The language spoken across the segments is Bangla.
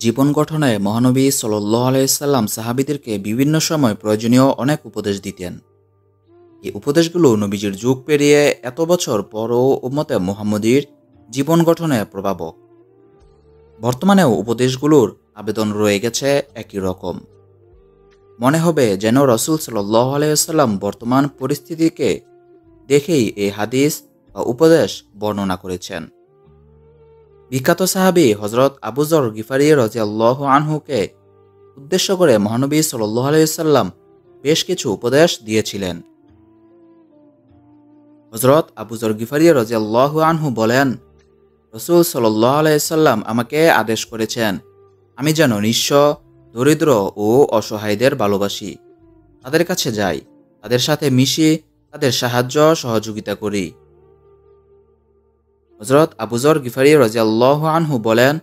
জীবন গঠনে মহানবী সাল্লাল্লাহু আলাইহি সাল্লাম সাহাবীদেরকে বিভিন্ন সময় প্রয়োজনীয় অনেক উপদেশ দিতেন। এই উপদেশগুলো নবীজির যুগ পেরিয়ে এত বছর পরও উম্মতে মুহাম্মদীর জীবন গঠনে প্রভাবক। বর্তমানেও উপদেশগুলোর আবেদন রয়ে গেছে একই রকম। মনে হবে যেন রাসূল সাল্লাল্লাহু আলাইহি সাল্লাম বর্তমান পরিস্থিতিকে দেখেই এই হাদিস বা উপদেশ বর্ণনা করেছেন। বিখ্যাত সাহাবী হযরত আবু যর গিফারী রাদিয়াল্লাহু আনহুকে উদ্দেশ্য করে মহানবী সাল্লাল্লাহু আলাইহি সাল্লাম বেশ কিছু উপদেশ দিয়েছিলেন। হযরত আবু যর গিফারী রাদিয়াল্লাহু আনহু বলেন, রাসূল সাল্লাল্লাহু আলাইহি সাল্লাম আমাকে আদেশ করেছেন আমি যেন নিঃস্ব, দরিদ্র ও অসহায়দের ভালোবাসি, তাদের কাছে যাই, তাদের সাথে মিশি, তাদের সাহায্য সহযোগিতা করি। হযরত আবু যর গিফারী রাদিয়াল্লাহু আনহু বলেন,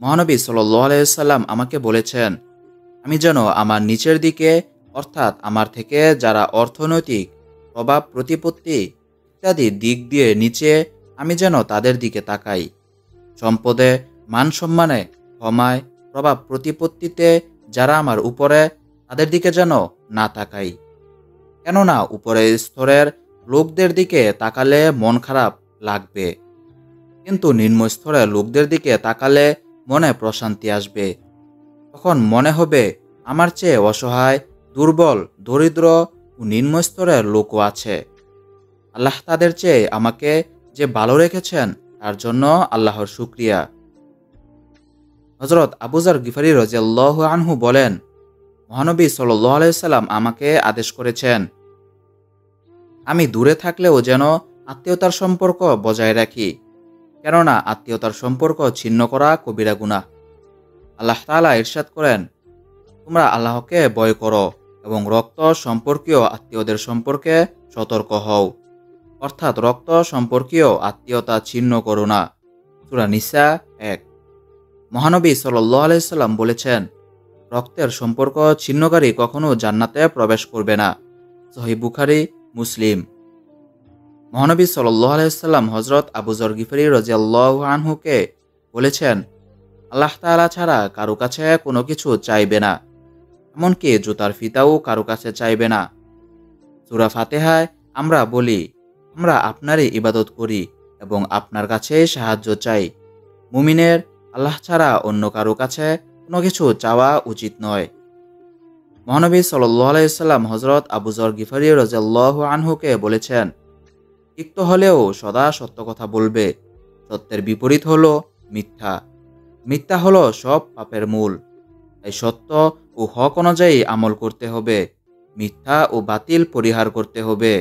মহানবী সাল্লাল্লাহু আলাইহি সাল্লাম আমাকে বলেছেন আমি যেন আমার নিচের দিকে অর্থাৎ আমার থেকে যারা অর্থনৈতিক প্রভাব প্রতিপত্তি ইত্যাদি দিক দিয়ে নিচে আমি যেন তাদের দিকে তাকাই, সম্পদে, মান সম্মানে, ক্ষমায়, প্রভাব প্রতিপত্তিতে যারা আমার উপরে তাদের দিকে যেন না তাকাই। কেননা উপরের স্তরের লোকদের দিকে তাকালে মন খারাপ লাগবে, কিন্তু নিম্ন স্তরের লোকদের দিকে তাকালে মনে প্রশান্তি আসবে। তখন মনে হবে আমার চেয়ে অসহায়, দুর্বল, দরিদ্র ও নিম্ন স্তরের লোকও আছে। আল্লাহ তাদের চেয়ে আমাকে যে ভালো রেখেছেন তার জন্য আল্লাহর শুকরিয়া। হযরত আবু যর গিফারী রাদিয়াল্লাহু আনহু বলেন, মহানবী সাল্লাল্লাহু আলাইহি সাল্লাম আমাকে আদেশ করেছেন আমি দূরে থাকলেও যেন আত্মীয়তার সম্পর্ক বজায় রাখি, কেননা আত্মীয়তার সম্পর্ক ছিন্ন করা কবিরা গুনাহ। আল্লাহ তাআলা ইরশাদ করেন, তোমরা আল্লাহকে ভয় করো এবং রক্ত সম্পর্কীয় আত্মীয়দের সম্পর্কে সতর্ক হও, অর্থাৎ রক্ত সম্পর্কীয় আত্মীয়তা ছিন্ন করো না। সূরা নিসা 1। মহানবী সাল্লাল্লাহু আলাইহি সাল্লাম বলেছেন, রক্তের সম্পর্ক ছিন্নকারী কখনো জান্নাতে প্রবেশ করবে না। সহিহ বুখারী, মুসলিম। মহানবী সাল্লাল্লাহু আলাইহি সাল্লাম হযরত আবু যর গিফারী রাদিয়াল্লাহু আনহুকে বলেছেন, আল্লাহ তাআলা ছাড়া কারো কাছে কোনো কিছু চাইবে না, এমনকি জুতার ফিতাও কারো কাছে চাইবে না। সূরা ফাতিহায় আমরা বলি, আমরা আপনারই ইবাদত করি এবং আপনার কাছে সাহায্য চাই। মুমিনের আল্লাহ ছাড়া অন্য কারো কাছে কোনো কিছু চাওয়া উচিত নয়। মহানবী সাল্লাল্লাহু আলাইহি সাল্লাম হযরত আবু যর গিফারী রাদিয়াল্লাহু আনহুকে বলেছেন, তিক্ত হলেও সদা সত্য কথা বলবে, সত্যের বিপরীত হলো মিথ্যা, মিথ্যা হলো সব পাপের মূল। তাই সত্য ও হক অনুযায়ী আমল করতে হবে, মিথ্যা ও বাতিল পরিহার করতে হবে।